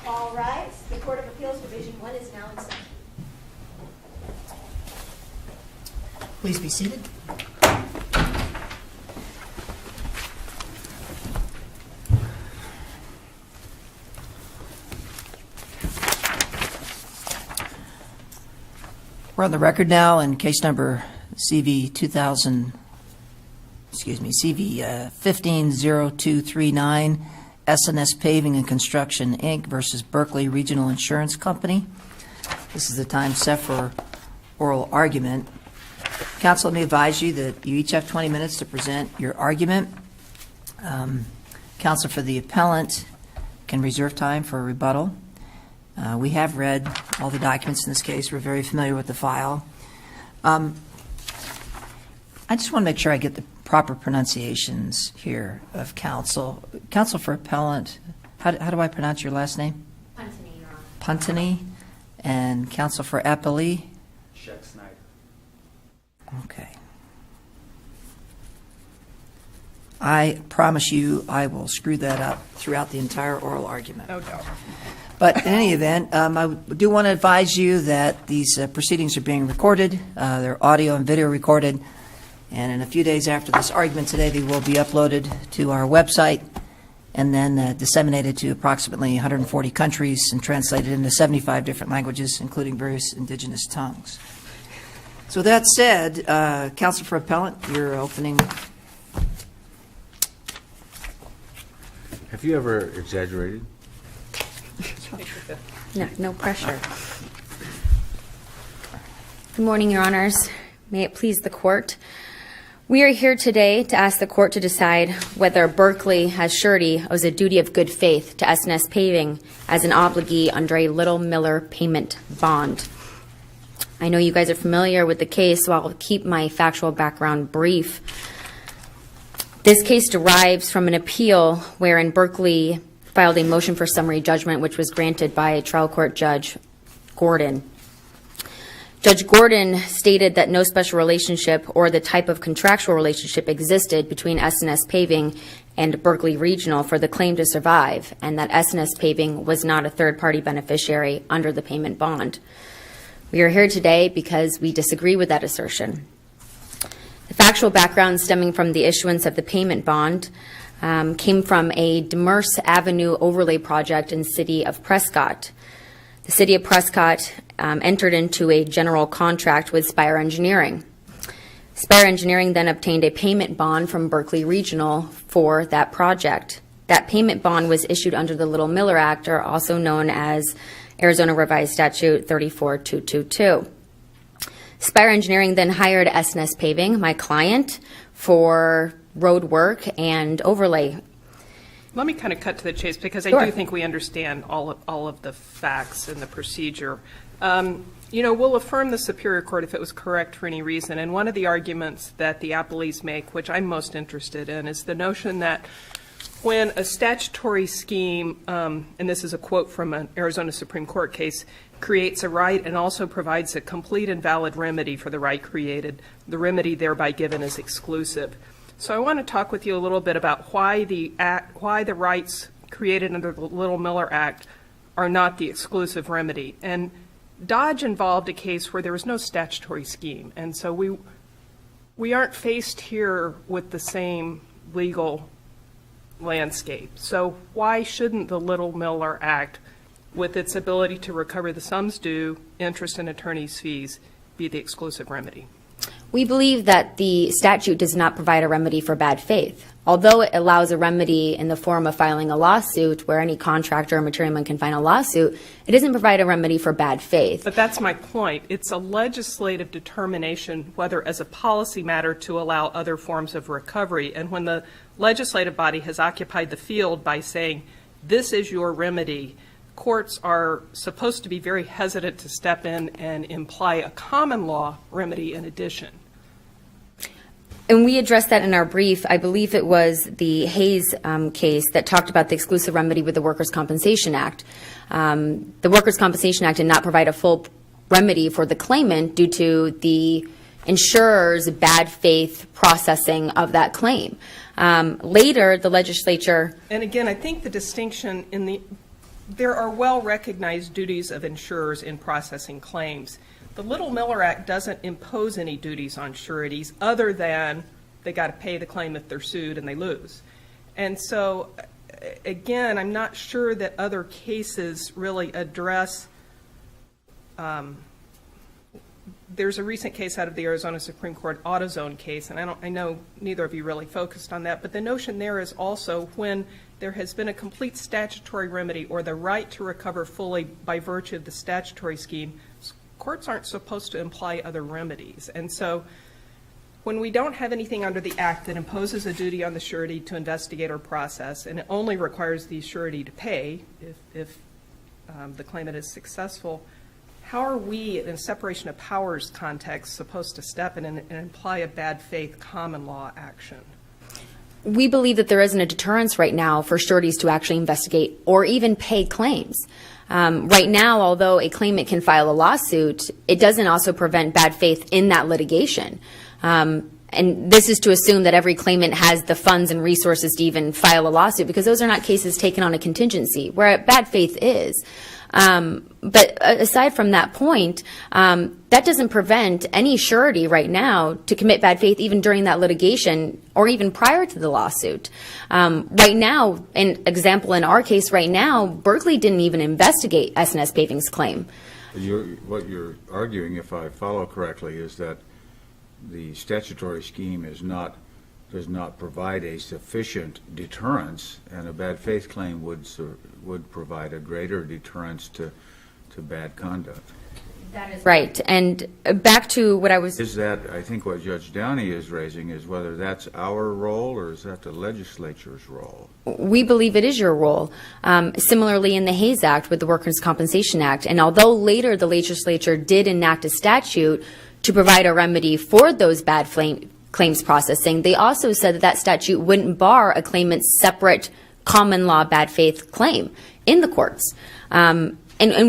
All rise. The Court of Appeals Division 1 is now in session. Please be seated. We're on the record now in case number CV150239, S&S Paving and Construction, Inc. versus Berkeley Regional Insurance Company. This is the time set for oral argument. Counsel, let me advise you that you each have 20 minutes to present your argument. Counsel for the appellant can reserve time for a rebuttal. We have read all the documents in this case. We're very familiar with the file. I just want to make sure I get the proper pronunciations here of counsel. Counsel for appellant, how do I pronounce your last name? Puntany, Your Honor. Puntany. And counsel for appellee? Sheck Snyder. Okay. I promise you I will screw that up throughout the entire oral argument. No doubt. But in any event, I do want to advise you that these proceedings are being recorded. They're audio and video recorded. And in a few days after this argument today, they will be uploaded to our website and then disseminated to approximately 140 countries and translated into 75 different languages, including various indigenous tongues. So that said, counsel for appellant, your opening. Have you ever exaggerated? No pressure. Good morning, Your Honors. May it please the Court. We are here today to ask the Court to decide whether Berkeley, as surety, owes a duty of good faith to S&S Paving as an obligee under a Little Miller payment bond. I know you guys are familiar with the case, so I'll keep my factual background brief. This case derives from an appeal wherein Berkeley filed a motion for summary judgment, which was granted by trial court Judge Gordon. Judge Gordon stated that no special relationship or the type of contractual relationship existed between S&S Paving and Berkeley Regional for the claim to survive, and that S&S Paving was not a third-party beneficiary under the payment bond. We are here today because we disagree with that assertion. The factual background stemming from the issuance of the payment bond came from a Demers Avenue overlay project in the city of Prescott. The city of Prescott entered into a general contract with Spire Engineering. Spire Engineering then obtained a payment bond from Berkeley Regional for that project. That payment bond was issued under the Little Miller Act, or also known as Arizona Revised Statute 34222. Spire Engineering then hired S&S Paving, my client, for road work and overlay. Let me kind of cut to the chase because Sure. I do think we understand all of the facts and the procedure. We'll affirm the Superior Court if it was correct for any reason. And one of the arguments that the appellees make, which I'm most interested in, is the notion that when a statutory scheme, and this is a quote from an Arizona Supreme Court case, creates a right and also provides a complete and valid remedy for the right created, the remedy thereby given is exclusive. So I want to talk with you a little bit about why the rights created under the Little Miller Act are not the exclusive remedy. And Dodge involved a case where there was no statutory scheme, and so we aren't faced here with the same legal landscape. So why shouldn't the Little Miller Act, with its ability to recover the sums due, interest, and attorney's fees, be the exclusive remedy? We believe that the statute does not provide a remedy for bad faith. Although it allows a remedy in the form of filing a lawsuit where any contractor or materialman can file a lawsuit, it doesn't provide a remedy for bad faith. But that's my point. It's a legislative determination whether as a policy matter to allow other forms of recovery. And when the legislative body has occupied the field by saying, this is your remedy, courts are supposed to be very hesitant to step in and imply a common law remedy in addition. And we addressed that in our brief. I believe it was the Hayes case that talked about the exclusive remedy with the Workers' Compensation Act. The Workers' Compensation Act did not provide a full remedy for the claimant due to the insurer's bad faith processing of that claim. Later, the legislature... And again, I think the distinction in the there are well-recognized duties of insurers in processing claims. The Little Miller Act doesn't impose any duties on sureties other than they got to pay the claim if they're sued and they lose. And so, again, I'm not sure that other cases really address. There's a recent case out of the Arizona Supreme Court, AutoZone case, and I know neither of you really focused on that, but the notion there is also when there has been a complete statutory remedy or the right to recover fully by virtue of the statutory scheme, courts aren't supposed to imply other remedies. And so when we don't have anything under the Act that imposes a duty on the surety to investigate or process, and it only requires the surety to pay if the claimant is successful, how are we, in a separation of powers context, supposed to step in and imply a bad faith common law action? We believe that there isn't a deterrence right now for sureties to actually investigate or even pay claims. Right now, although a claimant can file a lawsuit, it doesn't also prevent bad faith in that litigation. And this is to assume that every claimant has the funds and resources to even file a lawsuit, because those are not cases taken on a contingency, where bad faith is. But aside from that point, that doesn't prevent any surety right now to commit bad faith even during that litigation or even prior to the lawsuit. Right now, an example in our case right now, Berkeley didn't even investigate S&S Paving's claim. What you're arguing, if I follow correctly, is that the statutory scheme does not provide a sufficient deterrence, and a bad faith claim would provide a greater deterrence to bad conduct. That is right. And back to what I was... Is that, I think what Judge Downey is raising is whether that's our role or is that the legislature's role? We believe it is your role. Similarly in the Hayes Act with the Workers' Compensation Act, and although later the legislature did enact a statute to provide a remedy for those bad claims processing, they also said that that statute wouldn't bar a claimant's separate common law bad faith claim in the courts. And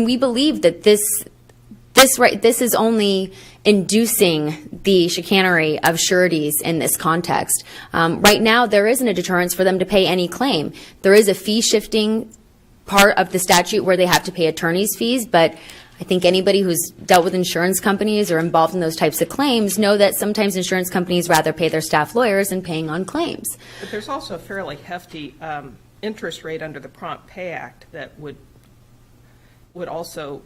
we believe that this is only inducing the chicanery of sureties in this context. Right now, there isn't a deterrence for them to pay any claim. There is a fee shifting part of the statute where they have to pay attorney's fees, but I think anybody who's dealt with insurance companies or involved in those types of claims know that sometimes insurance companies rather pay their staff lawyers than paying on claims. But there's also a fairly hefty interest rate under the Prompt Pay Act that would also,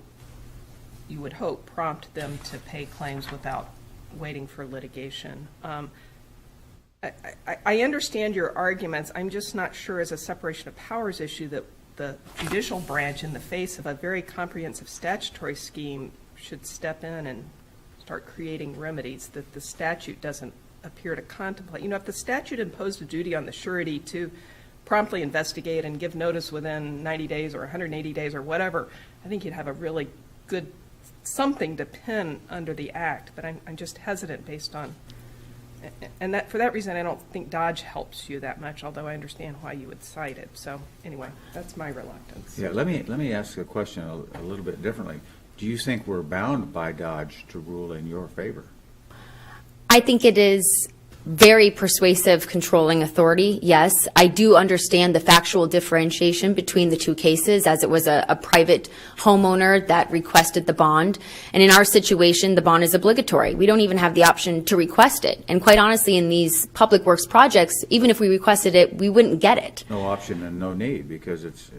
you would hope, prompt them to pay claims without waiting for litigation. I understand your arguments. I'm just not sure as a separation of powers issue that the judicial branch, in the face of a very comprehensive statutory scheme, should step in and start creating remedies that the statute doesn't appear to contemplate. You know, if the statute imposed a duty on the surety to promptly investigate and give notice within 90 days or 180 days or whatever, I think you'd have a really good something to pin under the Act. But I'm just hesitant based on, and that for that reason, I don't think Dodge helps you that much, although I understand why you would cite it. So anyway, that's my reluctance. Yeah, let me ask a question a little bit differently. Do you think we're bound by Dodge to rule in your favor? I think it is very persuasive controlling authority, yes. I do understand the factual differentiation between the two cases, as it was a private homeowner that requested the bond. And in our situation, the bond is obligatory. We don't even have the option to request it. And quite honestly, in these public works projects, even if we requested it, we wouldn't get it. No option and no need, because it's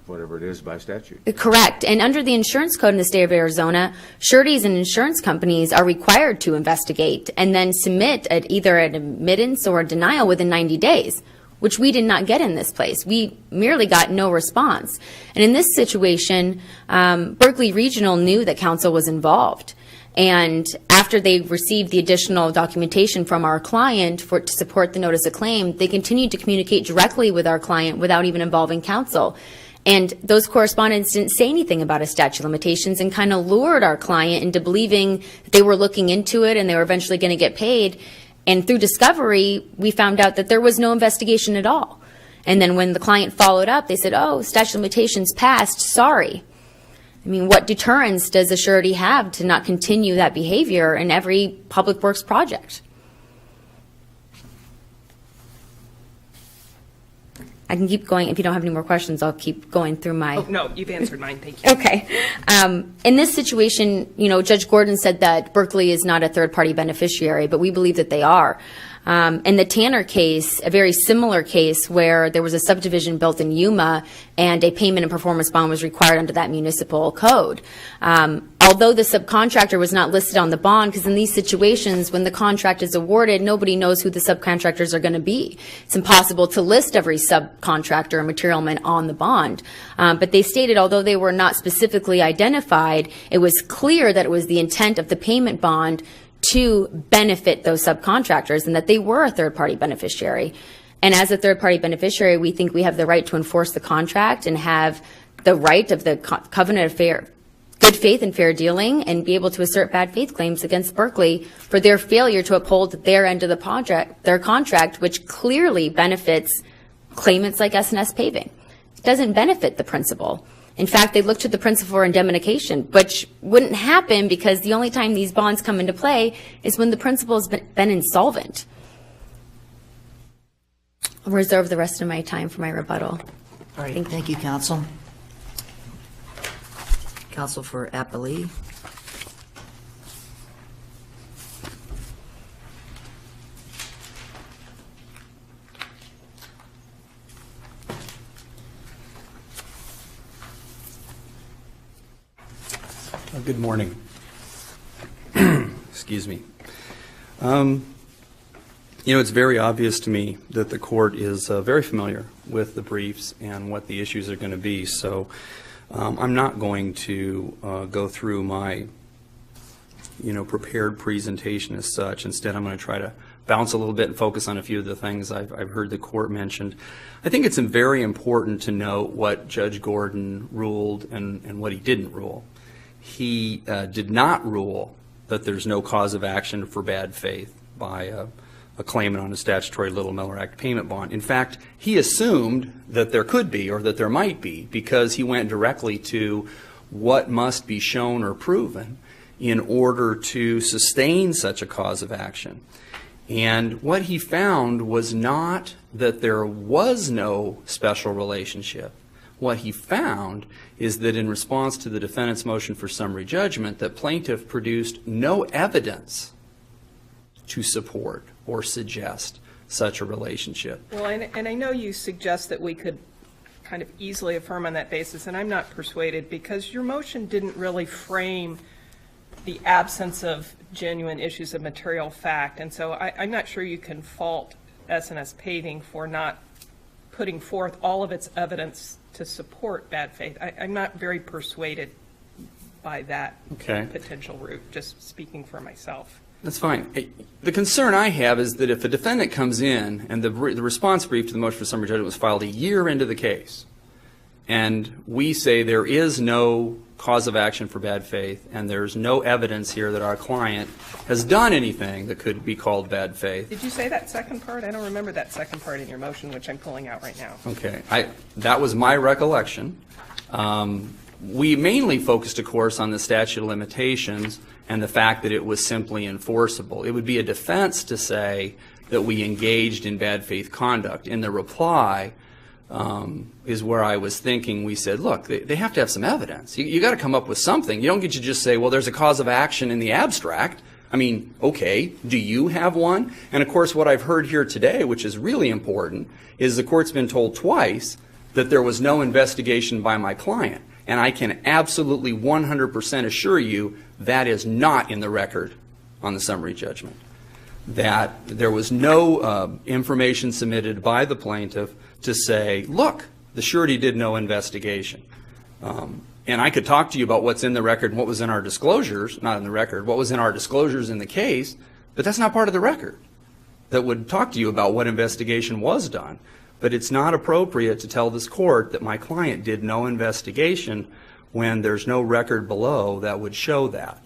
whatever it is by statute. Correct. And under the insurance code in the state of Arizona, sureties and insurance companies are required to investigate and then submit either an admittance or a denial within 90 days, which we did not get in this place. We merely got no response. And in this situation, Berkeley Regional knew that counsel was involved. And after they received the additional documentation from our client to support the notice of claim, they continued to communicate directly with our client without even involving counsel. And those correspondents didn't say anything about a statute of limitations and kind of lured our client into believing that they were looking into it and they were eventually going to get paid. And through discovery, we found out that there was no investigation at all. And then when the client followed up, they said, oh, statute of limitations passed, sorry. I mean, what deterrence does a surety have to not continue that behavior in every public works project? I can keep going. If you don't have any more questions, I'll keep going through my... Oh, no, you've answered mine, thank you. Okay. In this situation, Judge Gordon said that Berkeley is not a third-party beneficiary, but we believe that they are. In the Tanner case, a very similar case where there was a subdivision built in Yuma and a payment and performance bond was required under that municipal code. Although the subcontractor was not listed on the bond, because in these situations, when the contract is awarded, nobody knows who the subcontractors are going to be. It's impossible to list every subcontractor or materialman on the bond. But they stated, although they were not specifically identified, it was clear that it was the intent of the payment bond to benefit those subcontractors and that they were a third-party beneficiary. And as a third-party beneficiary, we think we have the right to enforce the contract and have the right of the covenant of good faith and fair dealing and be able to assert bad faith claims against Berkeley for their failure to uphold their end of their contract, which clearly benefits claimants like S&S Paving. It doesn't benefit the principal. In fact, they look to the principal for indemnification, which wouldn't happen because the only time these bonds come into play is when the principal has been insolvent. I'll reserve the rest of my time for my rebuttal. All right, thank you, counsel. Counsel for Applee. Good morning. Excuse me. It's very obvious to me that the court is very familiar with the briefs and what the issues are going to be. So I'm not going to go through my, prepared presentation as such. Instead, I'm going to try to bounce a little bit and focus on a few of the things I've heard the court mentioned. I think it's very important to note what Judge Gordon ruled and what he didn't rule. He did not rule that there's no cause of action for bad faith by a claimant on a statutory Little Miller Act payment bond. In fact, he assumed that there could be or that there might be because he went directly to what must be shown or proven in order to sustain such a cause of action. And what he found was not that there was no special relationship. What he found is that in response to the defendant's motion for summary judgment, that plaintiff produced no evidence to support or suggest such a relationship. Well, and I know you suggest that we could kind of easily affirm on that basis, and I'm not persuaded because your motion didn't really frame the absence of genuine issues of material fact, and so I'm not sure you can fault S&S Paving for not putting forth all of its evidence to support bad faith. I'm not very persuaded by that potential route, just speaking for myself. That's fine. The concern I have is that if a defendant comes in and the response brief to the motion for summary judgment was filed a year into the case, and we say there is no cause of action for bad faith and there's no evidence here that our client has done anything that could be called bad faith. Did you say that second part? I don't remember that second part in your motion, which I'm pulling out right now. Okay. That was my recollection. We mainly focused, of course, on the statute of limitations and the fact that it was simply enforceable. It would be a defense to say that we engaged in bad faith conduct. In the reply is where I was thinking, we said, look, they have to have some evidence. You got to come up with something. You don't get to just say, well, there's a cause of action in the abstract. I mean, okay, do you have one? And of course, what I've heard here today, which is really important, is the court's been told twice that there was no investigation by my client. And I can absolutely 100% assure you that is not in the record on the summary judgment. That there was no information submitted by the plaintiff to say, look, the surety did no investigation. And I could talk to you about what's in the record and what was in our disclosures, not in the record, what was in our disclosures in the case, but that's not part of the record that would talk to you about what investigation was done. But it's not appropriate to tell this court that my client did no investigation when there's no record below that would show that.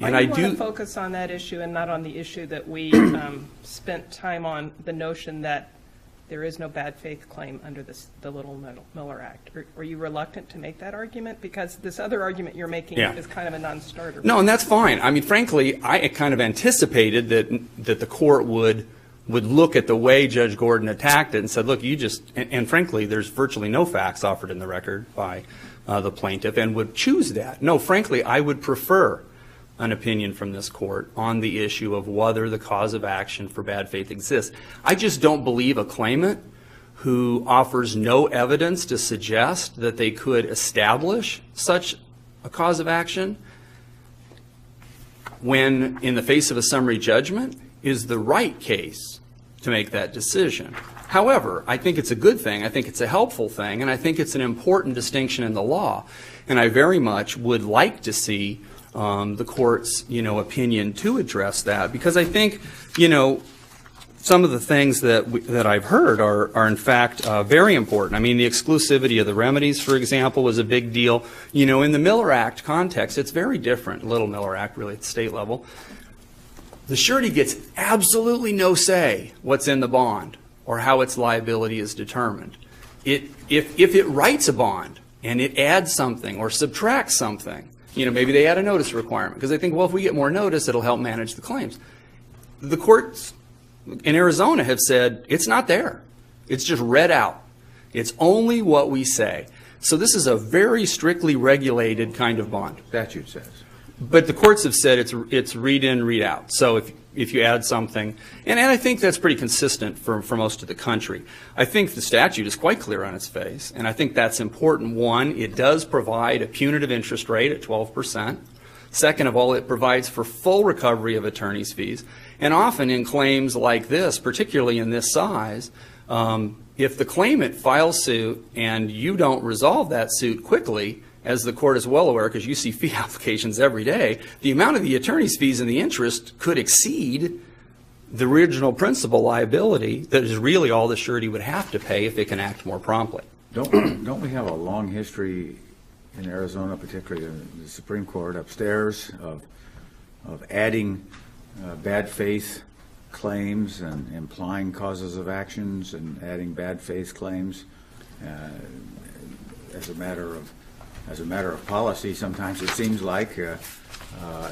And I do want to focus on that issue and not on the issue that we spent time on, the notion that there is no bad faith claim under the Little Miller Act. Are you reluctant to make that argument? Because this other argument you're making is kind of a non-starter. No, and that's fine. I mean, frankly, I kind of anticipated that the court would would look at the way Judge Gordon attacked it and said, look, you just, and frankly, there's virtually no facts offered in the record by the plaintiff, and would choose that. No, frankly, I would prefer an opinion from this court on the issue of whether the cause of action for bad faith exists. I just don't believe a claimant who offers no evidence to suggest that they could establish such a cause of action when in the face of a summary judgment is the right case to make that decision. However, I think it's a good thing, I think it's a helpful thing, and I think it's an important distinction in the law. And I very much would like to see the court's, opinion to address that, because I think, some of the things that I've heard are in fact very important. I mean, the exclusivity of the remedies, for example, was a big deal. In the Miller Act context, it's very different. Little Miller Act, really, at the state level. The surety gets absolutely no say what's in the bond or how its liability is determined. If it writes a bond and it adds something or subtracts something, maybe they add a notice requirement because they think, well, if we get more notice, it'll help manage the claims. The courts in Arizona have said it's not there. It's just read out. It's only what we say. So this is a very strictly regulated kind of bond. Statute says. But the courts have said it's read in, read out. So if you add something, and I think that's pretty consistent for most of the country. I think the statute is quite clear on its face, and I think that's important. One, it does provide a punitive interest rate at 12%. Second of all, it provides for full recovery of attorney's fees. And often in claims like this, particularly in this size, if the claimant files suit and you don't resolve that suit quickly, as the court is well aware, because you see fee applications every day, the amount of the attorney's fees and the interest could exceed the original principal liability that is really all the surety would have to pay if it can act more promptly. Don't we have a long history in Arizona, particularly in the Supreme Court upstairs, of adding bad faith claims and implying causes of actions and adding bad faith claims as a matter of policy? Sometimes it seems like,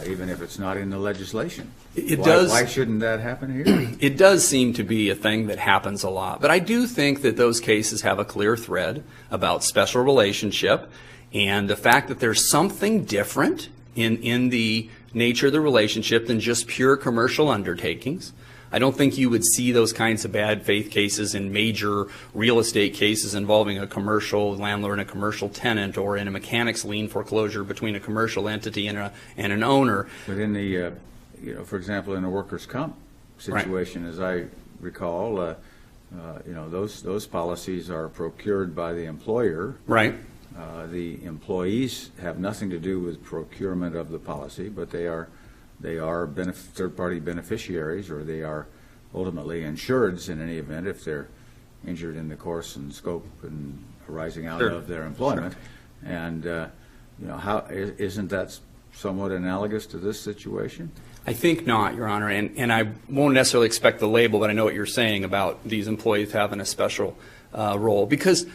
even if it's not in the legislation. Why shouldn't that happen here? It does seem to be a thing that happens a lot. But I do think that those cases have a clear thread about special relationship and the fact that there's something different in the nature of the relationship than just pure commercial undertakings. I don't think you would see those kinds of bad faith cases in major real estate cases involving a commercial landlord and a commercial tenant, or in a mechanics lien foreclosure between a commercial entity and an owner. But in the, for example, in a workers' comp situation, right, as I recall, those policies are procured by the employer. Right. The employees have nothing to do with procurement of the policy, but they are third-party beneficiaries, or they are ultimately insureds in any event if they're injured in the course and scope and arising out of their employment. Sure. And how isn't that somewhat analogous to this situation? I think not, Your Honor, and I won't necessarily expect the label, but I know what you're saying about these employees having a special role, because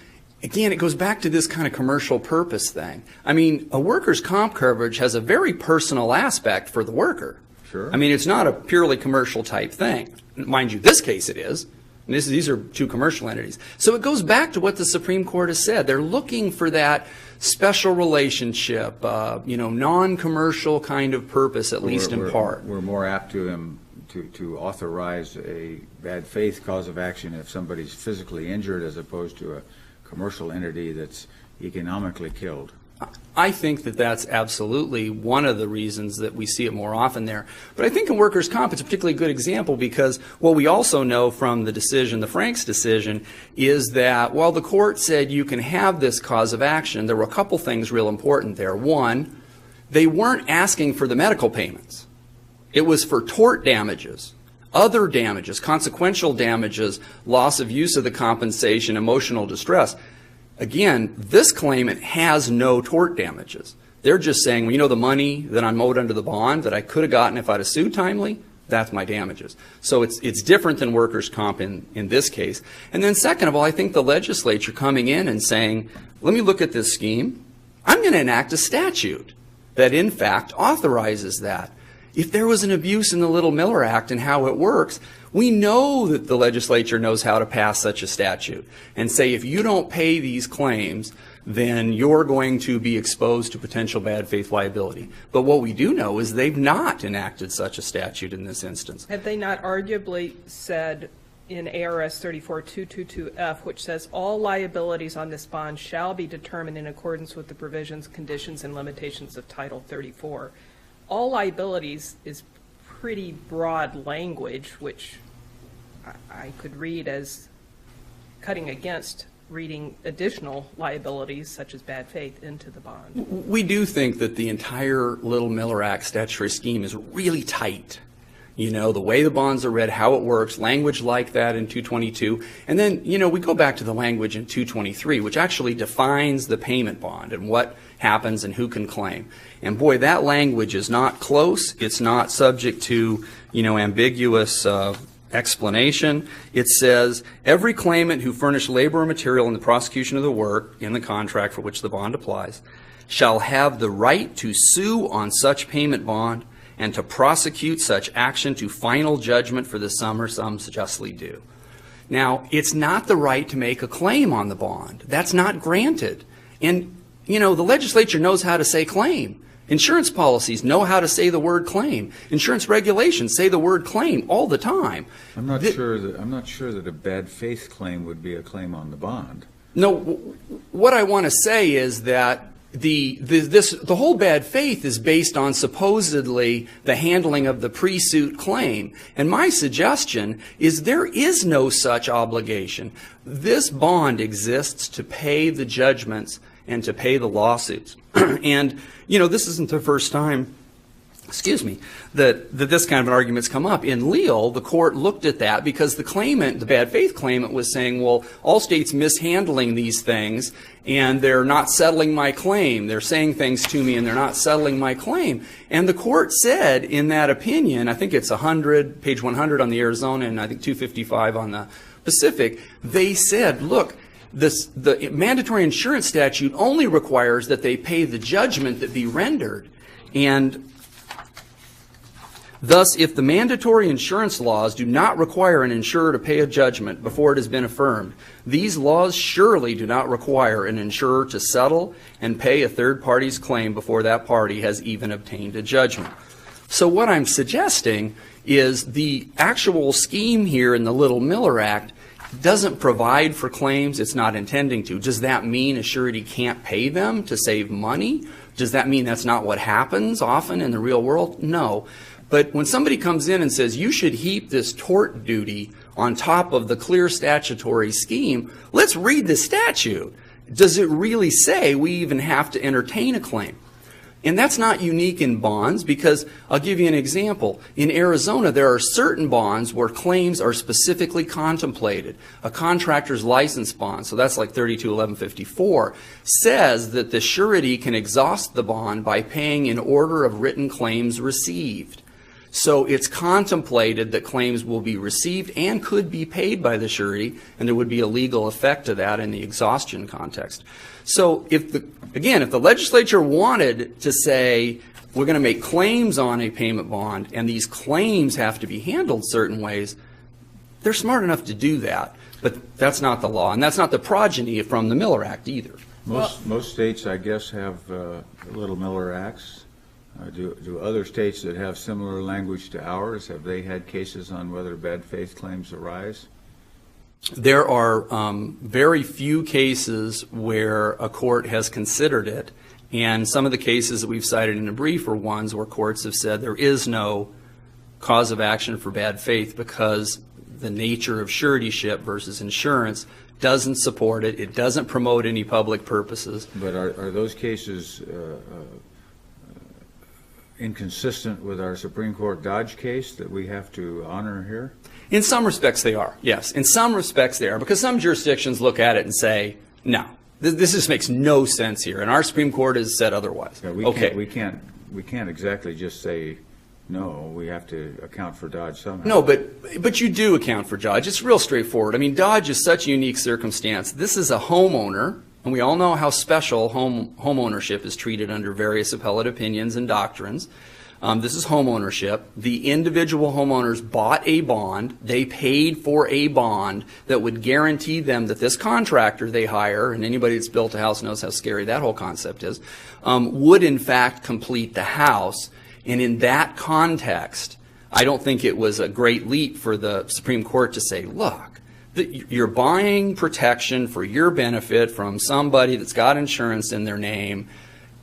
again, it goes back to this kind of commercial purpose thing. I mean, a workers' comp coverage has a very personal aspect for the worker. Sure. I mean, it's not a purely commercial type thing. Mind you, this case it is. And these are two commercial entities. So it goes back to what the Supreme Court has said. They're looking for that special relationship, non-commercial kind of purpose, at least in part. We're more apt to authorize a bad faith cause of action if somebody's physically injured as opposed to a commercial entity that's economically killed. I think that that's absolutely one of the reasons that we see it more often there. But I think in workers' comp it's a particularly good example, because what we also know from the decision, the Franks decision, is that while the court said you can have this cause of action, there were a couple things real important there. One, they weren't asking for the medical payments. It was for tort damages, other damages, consequential damages, loss of use of the compensation, emotional distress. Again, this claimant has no tort damages. They're just saying, well, the money that I'm owed under the bond that I could have gotten if I'd have sued timely, that's my damages. So it's different than workers' comp in this case. And then second of all, I think the legislature coming in and saying, let me look at this scheme. I'm going to enact a statute that in fact authorizes that. If there was an abuse in the Little Miller Act and how it works, We know that the legislature knows how to pass such a statute and say if you don't pay these claims, then you're going to be exposed to potential bad faith liability. But what we do know is they've not enacted such a statute in this instance. Have they not arguably said in ARS 34222F, which says all liabilities on this bond shall be determined in accordance with the provisions, conditions, and limitations of Title 34? All liabilities is pretty broad language, which I could read as cutting against reading additional liabilities, such as bad faith, into the bond. We do think that the entire Little Miller Act statutory scheme is really tight. You know, the way the bonds are read, how it works, language like that in 222. And then, you know, we go back to the language in 223, which actually defines the payment bond and what happens and who can claim. And boy, that language is not close. It's not subject to, you know, ambiguous explanation. It says, every claimant who furnished labor or material in the prosecution of the work in the contract for which the bond applies shall have the right to sue on such payment bond and to prosecute such action to final judgment for the sum or sums justly due. Now, it's not the right to make a claim on the bond. That's not granted. And, you know, the legislature knows how to say claim. Insurance policies know how to say the word claim. Insurance regulations say the word claim all the time. I'm not sure that a bad faith claim would be a claim on the bond. No, what I want to say is that the whole bad faith is based on supposedly the handling of the pre-suit claim. And my suggestion is there is no such obligation. This bond exists to pay the judgments and to pay the lawsuits. And, you know, this isn't the first time, that this kind of an argument's come up. In Leal, the court looked at that because the claimant, the bad faith claimant, was saying, well, Allstate's mishandling these things and they're not settling my claim. They're saying things to me and they're not settling my claim. And the court said in that opinion, I think it's 100, page 100 on the Arizona and I think 255 on the Pacific, they said, look, the mandatory insurance statute only requires that they pay the judgment that be rendered. And thus, if the mandatory insurance laws do not require an insurer to pay a judgment before it has been affirmed, these laws surely do not require an insurer to settle and pay a third party's claim before that party has even obtained a judgment. So what I'm suggesting is the actual scheme here in the Little Miller Act doesn't provide for claims. It's not intending to. Does that mean a surety can't pay them to save money? Does that mean that's not what happens often in the real world? No. But when somebody comes in and says, you should heap this tort duty on top of the clear statutory scheme, let's read the statute. Does it really say we even have to entertain a claim? And that's not unique in bonds because I'll give you an example. In Arizona, there are certain bonds where claims are specifically contemplated. A contractor's license bond, so that's like 321154, says that the surety can exhaust the bond by paying in order of written claims received. So it's contemplated that claims will be received and could be paid by the surety, and there would be a legal effect to that in the exhaustion context. So if the legislature wanted to say we're going to make claims on a payment bond and these claims have to be handled certain ways, they're smart enough to do that. But that's not the law, and that's not the progeny from the Miller Act either. Most states, I guess, have Little Miller Acts. Do other states that have similar language to ours, have they had cases on whether bad faith claims arise? There are very few cases where a court has considered it, and some of the cases that we've cited in the brief are ones where courts have said there is no cause of action for bad faith because the nature of suretyship versus insurance doesn't support it. It doesn't promote any public purposes. But are those cases inconsistent with our Supreme Court Dodge case that we have to honor here? In some respects they are, yes. In some respects they are, because some jurisdictions look at it and say, no, this just makes no sense here, and our Supreme Court has said otherwise. Yeah, we can't exactly just say no, we have to account for Dodge somehow. No, but you do account for Dodge. It's real straightforward. I mean, Dodge is such a unique circumstance. This is a homeowner, and we all know how special home ownership is treated under various appellate opinions and doctrines. This is homeownership. The individual homeowners bought a bond. They paid for a bond that would guarantee them that this contractor they hire, and anybody that's built a house knows how scary that whole concept is, would in fact complete the house. And in that context, I don't think it was a great leap for the Supreme Court to say, look, you're buying protection for your benefit from somebody that's got insurance in their name.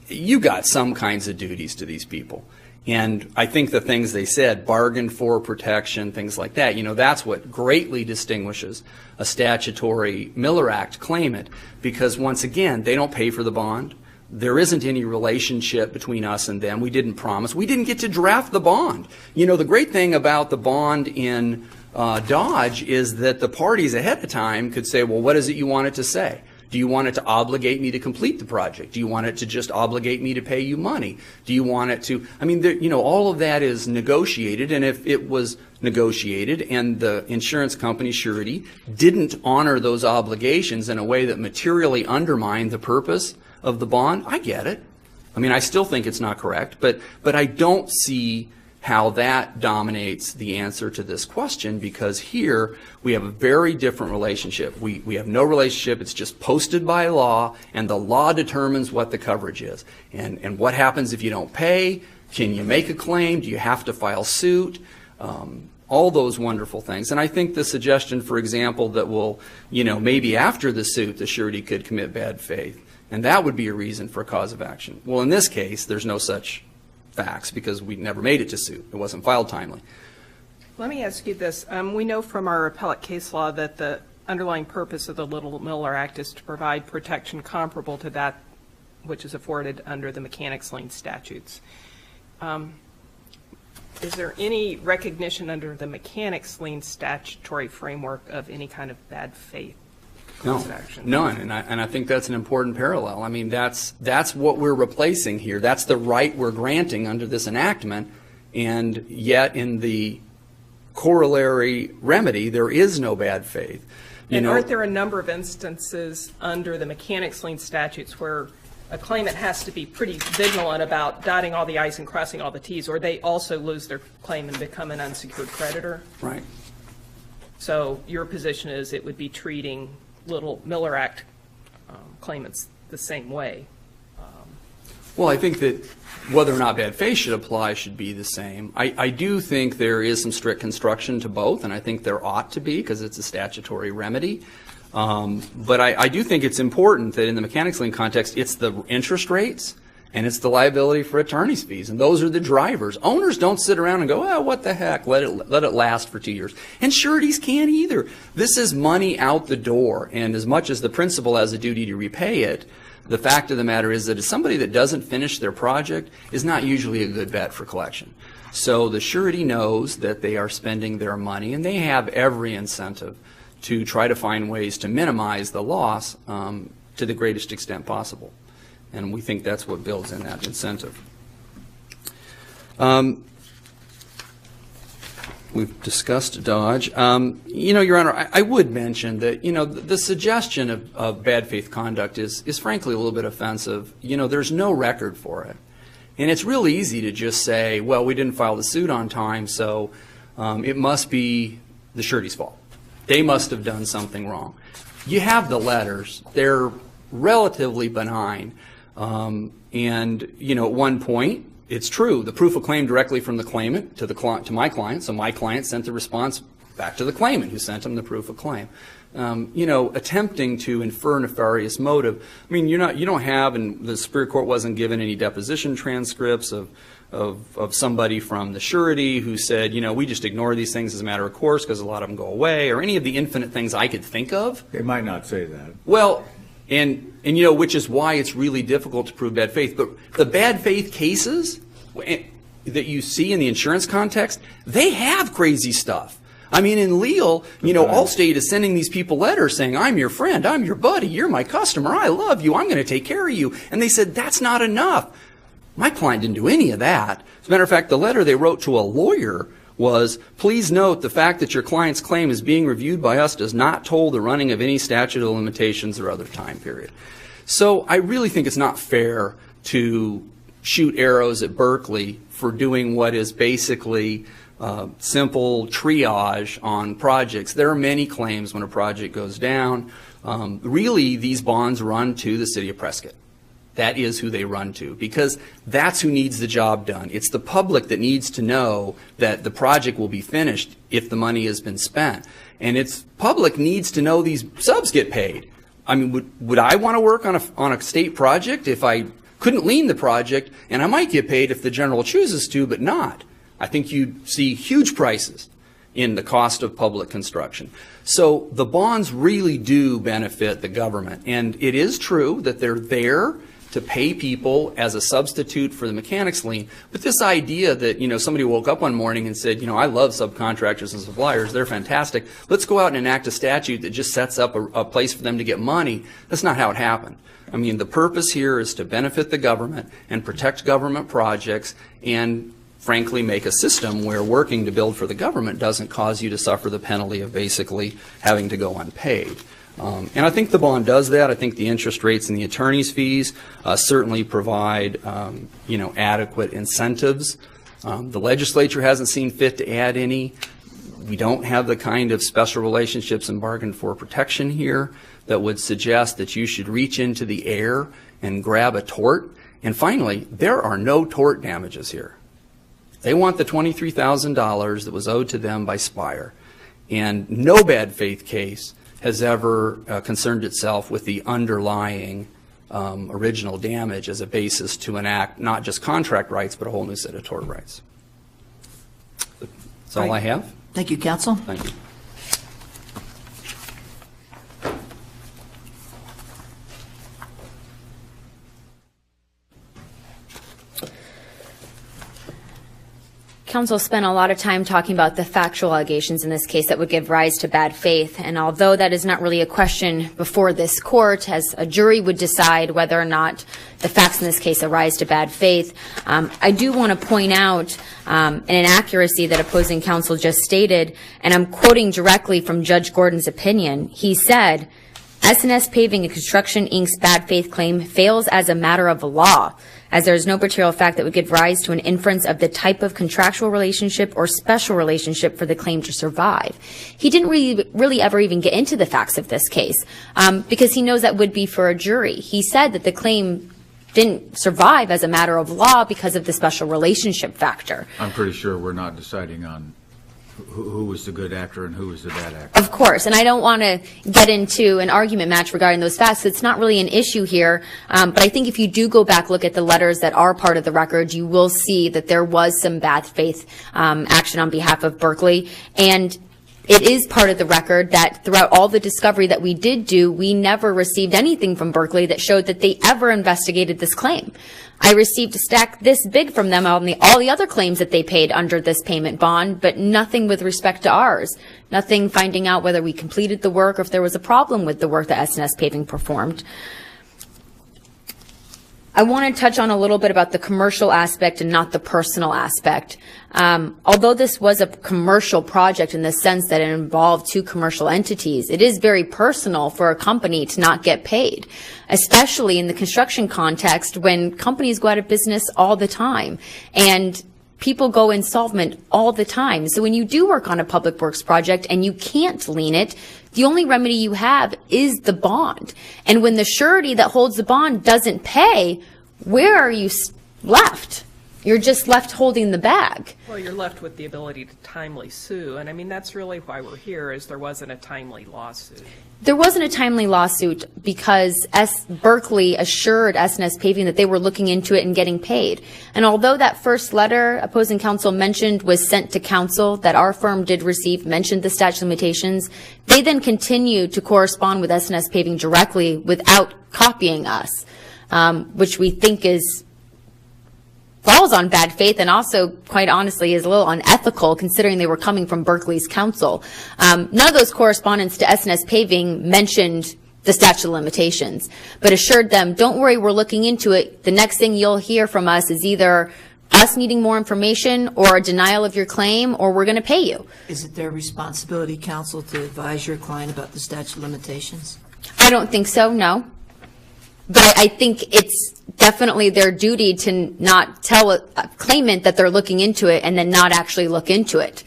You got some kinds of duties to these people. And I think the things they said, bargain for protection, things like that, that's what greatly distinguishes a statutory Miller Act claimant, because once again, they don't pay for the bond. There isn't any relationship between us and them. We didn't promise. We didn't get to draft the bond. The great thing about the bond in Dodge is that the parties ahead of time could say, well, what is it you want it to say? Do you want it to obligate me to complete the project? Do you want it to just obligate me to pay you money? Do you want it to, all of that is negotiated, and if it was negotiated and the insurance company surety didn't honor those obligations in a way that materially undermined the purpose of the bond, I get it. I still think it's not correct, but I don't see how that dominates the answer to this question, because here we have a very different relationship. We have no relationship. It's just posted by law, and the law determines what the coverage is. And what happens if you don't pay? Can you make a claim? Do you have to file suit? All those wonderful things. And I think the suggestion, for example, that maybe after the suit the surety could commit bad faith, and that would be a reason for a cause of action. Well, in this case, there's no such facts because we never made it to suit. It wasn't filed timely. Let me ask you this. We know from our appellate case law that the underlying purpose of the Little Miller Act is to provide protection comparable to that which is afforded under the mechanics lien statutes. Is there any recognition under the mechanics lien statutory framework of any kind of bad faith cause of action? None, and I think that's an important parallel. That's what we're replacing here. That's the right we're granting under this enactment, and yet in the corollary remedy, there is no bad faith. Aren't there a number of instances under the mechanics lien statutes where a claimant has to be pretty vigilant about dotting all the I's and crossing all the T's, or they also lose their claim and become an unsecured creditor? Right. So your position is it would be treating Little Miller Act claimants the same way? Well, I think that whether or not bad faith should apply should be the same. I do think there is some strict construction to both, and I think there ought to be because it's a statutory remedy. But I do think it's important that in the mechanics lien context, it's the interest rates and it's the liability for attorney's fees, and those are the drivers. Owners don't sit around and go, oh, what the heck, let it last for 2 years. And sureties can't either. This is money out the door, and as much as the principal has a duty to repay it, the fact of the matter is that somebody that doesn't finish their project is not usually a good bet for collection. So the surety knows that they are spending their money, and they have every incentive to try to find ways to minimize the loss to the greatest extent possible. And we think that's what builds in that incentive. We've discussed Dodge. Your Honor, I would mention that, the suggestion of bad faith conduct is frankly a little bit offensive. There's no record for it. And it's real easy to just say, well, we didn't file the suit on time, so it must be the surety's fault. They must have done something wrong. You have the letters. They're relatively benign. And, at one point, it's true, the proof of claim directly from the claimant to my client, so my client sent the response back to the claimant who sent him the proof of claim. Attempting to infer nefarious motive. You don't have, and the Superior Court wasn't given any deposition transcripts of somebody from the surety who said, we just ignore these things as a matter of course because a lot of them go away, or any of the infinite things I could think of. They might not say that. Well, and which is why it's really difficult to prove bad faith. But the bad faith cases that you see in the insurance context, they have crazy stuff. In Leal, Allstate is sending these people letters saying, I'm your friend, I'm your buddy, you're my customer, I love you, I'm going to take care of you. And they said, that's not enough. My client didn't do any of that. As a matter of fact, the letter they wrote to a lawyer was, please note the fact that your client's claim is being reviewed by us does not toll the running of any statute of limitations or other time period. So I really think it's not fair to shoot arrows at Berkeley for doing what is basically simple triage on projects. There are many claims when a project goes down. Really, these bonds run to the city of Prescott. That is who they run to, because that's who needs the job done. It's the public that needs to know that the project will be finished if the money has been spent. And it's public needs to know these subs get paid. I mean, would I want to work on a state project if I couldn't lien the project, and I might get paid if the general chooses to, but not? I think you'd see huge prices in the cost of public construction. So the bonds really do benefit the government. And it is true that they're there to pay people as a substitute for the mechanics lien. But this idea that, somebody woke up one morning and said, I love subcontractors and suppliers, they're fantastic. Let's go out and enact a statute that just sets up a place for them to get money. That's not how it happened. I mean, the purpose here is to benefit the government and protect government projects and, frankly, make a system where working to build for the government doesn't cause you to suffer the penalty of basically having to go unpaid. And I think the bond does that. I think the interest rates and the attorney's fees certainly provide, adequate incentives. The legislature hasn't seen fit to add any. We don't have the kind of special relationships and bargain for protection here that would suggest that you should reach into the air and grab a tort. And finally, there are no tort damages here. They want the $23,000 that was owed to them by Spire. And no bad faith case has ever concerned itself with the underlying original damage as a basis to enact not just contract rights, but a whole new set of tort rights. That's all I have. Thank you, counsel. Thank you. Counsel spent a lot of time talking about the factual allegations in this case that would give rise to bad faith. And although that is not really a question before this court, as a jury would decide whether or not the facts in this case arise to bad faith, I do want to point out an inaccuracy that opposing counsel just stated, and I'm quoting directly from Judge Gordon's opinion. He said, S&S Paving and Construction, Inc.'s bad faith claim fails as a matter of law, as there is no material fact that would give rise to an inference of the type of contractual relationship or special relationship for the claim to survive. He didn't really ever even get into the facts of this case because he knows that would be for a jury. He said that the claim didn't survive as a matter of law because of the special relationship factor. I'm pretty sure we're not deciding on who was the good actor and who was the bad actor. Of course, and I don't want to get into an argument match regarding those facts. It's not really an issue here, but I think if you do go back, look at the letters that are part of the record, you will see that there was some bad faith action on behalf of Berkeley. And it is part of the record that throughout all the discovery that we did do, we never received anything from Berkeley that showed that they ever investigated this claim. I received a stack this big from them on all the other claims that they paid under this payment bond, but nothing with respect to ours. Nothing finding out whether we completed the work or if there was a problem with the work that S&S Paving performed. I want to touch on a little bit about the commercial aspect and not the personal aspect. Although this was a commercial project in the sense that it involved two commercial entities, it is very personal for a company to not get paid, especially in the construction context when companies go out of business all the time and people go insolvent all the time. So when you do work on a public works project and you can't lien it, the only remedy you have is the bond. And when the surety that holds the bond doesn't pay, where are you left? You're just left holding the bag. Well, you're left with the ability to timely sue. And I mean, that's really why we're here, is there wasn't a timely lawsuit. There wasn't a timely lawsuit because Berkeley assured S&S Paving that they were looking into it and getting paid. And although that first letter opposing counsel mentioned was sent to counsel that our firm did receive, mentioned the statute of limitations, they then continued to correspond with S&S Paving directly without copying us, which we think falls on bad faith and also, quite honestly, is a little unethical considering they were coming from Berkeley's counsel. None of those correspondents to S&S Paving mentioned the statute of limitations, but assured them, don't worry, we're looking into it. The next thing you'll hear from us is either us needing more information or a denial of your claim, or we're going to pay you. Is it their responsibility, counsel, to advise your client about the statute of limitations? I don't think so, no. But I think it's definitely their duty to not tell a claimant that they're looking into it and then not actually look into it.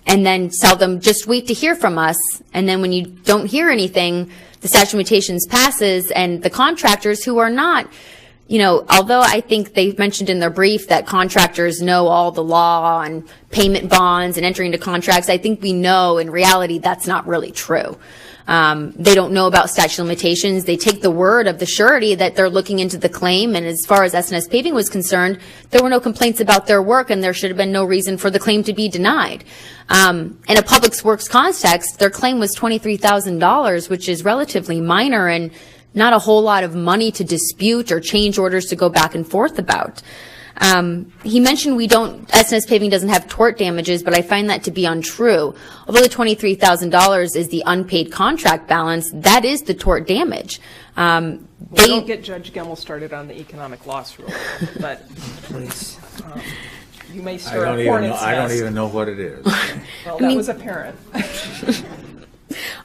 And then tell them, just wait to hear from us. And then when you don't hear anything, the statute of limitations passes, and the contractors who are not, although I think they mentioned in their brief that contractors know all the law and payment bonds and entering into contracts, I think we know in reality that's not really true. They don't know about statute of limitations. They take the word of the surety that they're looking into the claim, and as far as S&S Paving was concerned, there were no complaints about their work, and there should have been no reason for the claim to be denied. In a public works context, their claim was $23,000, which is relatively minor and not a whole lot of money to dispute or change orders to go back and forth about. He mentioned S&S Paving doesn't have tort damages, but I find that to be untrue. Although the $23,000 is the unpaid contract balance, that is the tort damage. Don't get Judge Gemmell started on the economic loss rule, but you may stir a hornet's nest. I don't even know what it is. Well, that was apparent.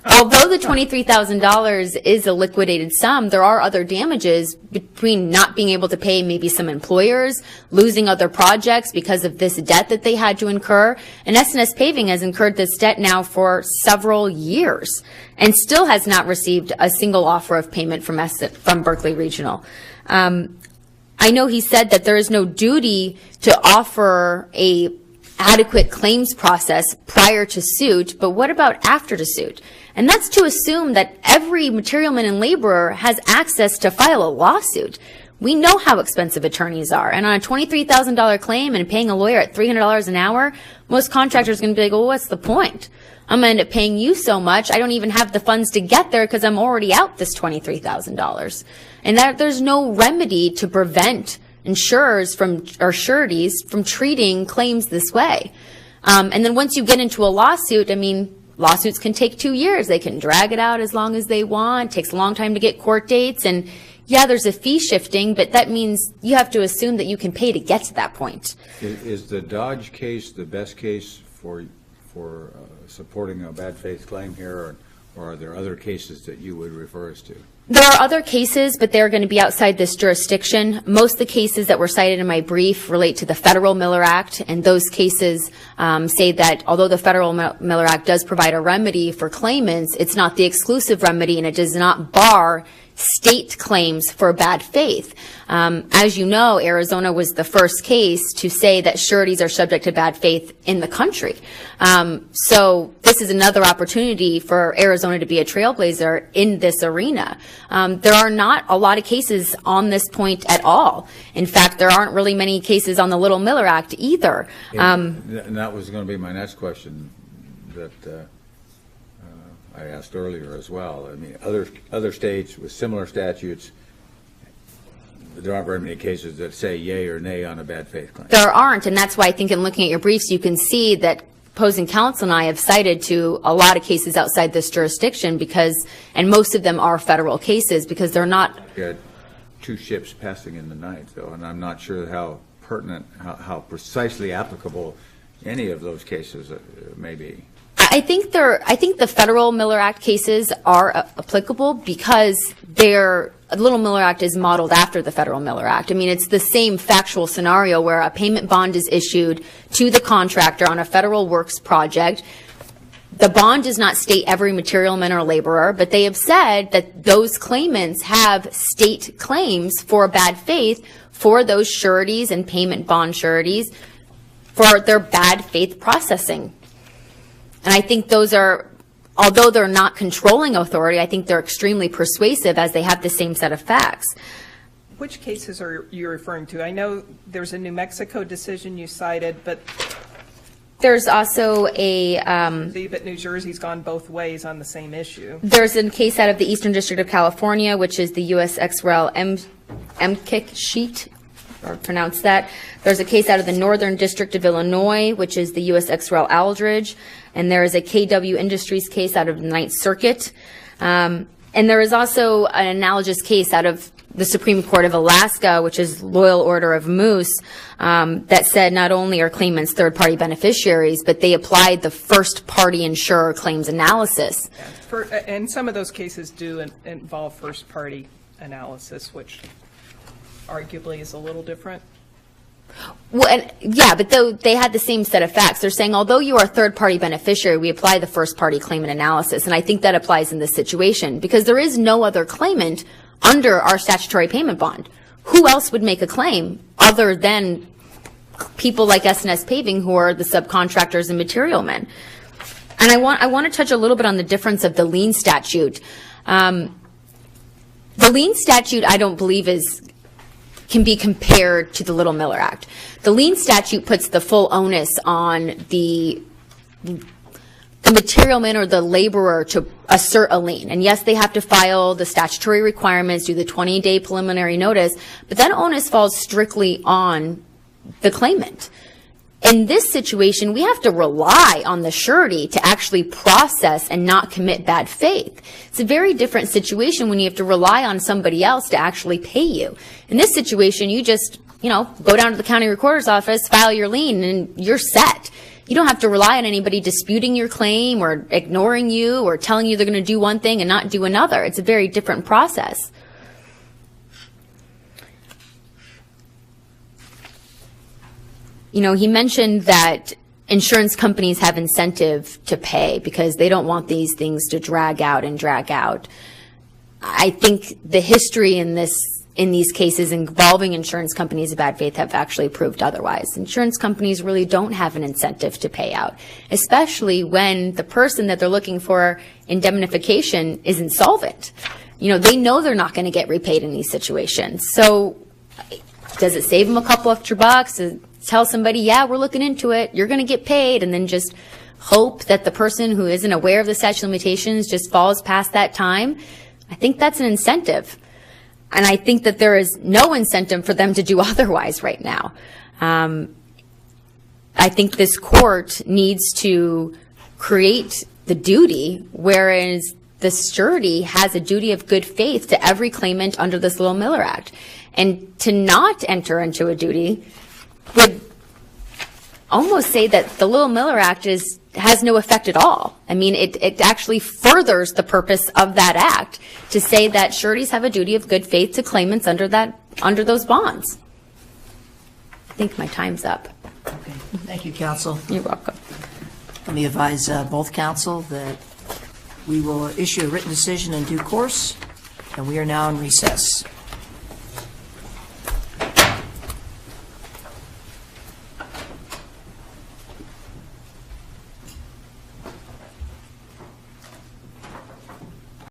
Although the $23,000 is a liquidated sum, there are other damages between not being able to pay maybe some employers, losing other projects because of this debt that they had to incur. And S&S Paving has incurred this debt now for several years and still has not received a single offer of payment from Berkeley Regional. I know he said that there is no duty to offer a adequate claims process prior to suit, but what about after the suit? And that's to assume that every materialman and laborer has access to file a lawsuit. We know how expensive attorneys are, and on a $23,000 claim and paying a lawyer at $300 an hour, most contractors are going to be like, well, what's the point? I'm going to end up paying you so much, I don't even have the funds to get there because I'm already out this $23,000. And there's no remedy to prevent insurers or sureties from treating claims this way. And then once you get into a lawsuit, lawsuits can take 2 years. They can drag it out as long as they want. It takes a long time to get court dates. And yeah, there's a fee shifting, but that means you have to assume that you can pay to get to that point. Is the Dodge case the best case for supporting a bad faith claim here, or are there other cases that you would refer us to? There are other cases, but they're going to be outside this jurisdiction. Most of the cases that were cited in my brief relate to the Federal Miller Act, and those cases say that although the Federal Miller Act does provide a remedy for claimants, it's not the exclusive remedy, and it does not bar state claims for bad faith. As you know, Arizona was the first case to say that sureties are subject to bad faith in the country. So this is another opportunity for Arizona to be a trailblazer in this arena. There are not a lot of cases on this point at all. In fact, there aren't really many cases on the Little Miller Act either. And that was going to be my next question that I asked earlier as well. Other states with similar statutes, there aren't very many cases that say yay or nay on a bad faith claim. There aren't, and that's why I think in looking at your briefs, you can see that opposing counsel and I have cited to a lot of cases outside this jurisdiction and most of them are federal cases because they're not. You had two ships passing in the night, though, and I'm not sure how pertinent, how precisely applicable any of those cases may be. I think the Federal Miller Act cases are applicable because the Little Miller Act is modeled after the Federal Miller Act. It's the same factual scenario where a payment bond is issued to the contractor on a federal works project. The bond does not state every materialman or laborer, but they have said that those claimants have state claims for bad faith for those sureties and payment bond sureties for their bad faith processing. And I think those are, although they're not controlling authority, I think they're extremely persuasive as they have the same set of facts. Which cases are you referring to? I know there's a New Mexico decision you cited, but there's also but New Jersey's gone both ways on the same issue. There's a case out of the Eastern District of California, which is the U.S. XREL MKIC sheet, or pronounce that. There's a case out of the Northern District of Illinois, which is the U.S. XREL Aldridge. And there is a KW Industries case out of the Ninth Circuit. And there is also an analogous case out of the Supreme Court of Alaska, which is Loyal Order of Moose, that said not only are claimants third-party beneficiaries, but they applied the first-party insurer claims analysis. And some of those cases do involve first-party analysis, which arguably is a little different. Well, and, yeah, but though they had the same set of facts. They're saying, although you are a third-party beneficiary, we apply the first-party claimant analysis. And I think that applies in this situation because there is no other claimant under our statutory payment bond. Who else would make a claim other than people like S&S Paving, who are the subcontractors and material men? And I want to touch a little bit on the difference of the lien statute. The lien statute, I don't believe, can be compared to the Little Miller Act. The lien statute puts the full onus on the material man or the laborer to assert a lien. And yes, they have to file the statutory requirements, do the 20-day preliminary notice, but that onus falls strictly on the claimant. In this situation, we have to rely on the surety to actually process and not commit bad faith. It's a very different situation when you have to rely on somebody else to actually pay you. In this situation, you just, go down to the county recorder's office, file your lien, and you're set. You don't have to rely on anybody disputing your claim or ignoring you or telling you they're going to do one thing and not do another. It's a very different process. He mentioned that insurance companies have incentive to pay because they don't want these things to drag out and drag out. I think the history in these cases involving insurance companies of bad faith have actually proved otherwise. Insurance companies really don't have an incentive to pay out, especially when the person that they're looking for indemnification is insolvent. They know they're not going to get repaid in these situations. So does it save them a couple extra bucks to tell somebody, yeah, we're looking into it, you're going to get paid, and then just hope that the person who isn't aware of the statute of limitations just falls past that time? I think that's an incentive. And I think that there is no incentive for them to do otherwise right now. I think this court needs to create the duty, whereas the surety has a duty of good faith to every claimant under this Little Miller Act. And to not enter into a duty would almost say that the Little Miller Act has no effect at all. I mean, it actually furthers the purpose of that act to say that sureties have a duty of good faith to claimants under those bonds. I think my time's up. Okay. Thank you, counsel. You're welcome. Let me advise both counsel that we will issue a written decision in due course, and we are now in recess.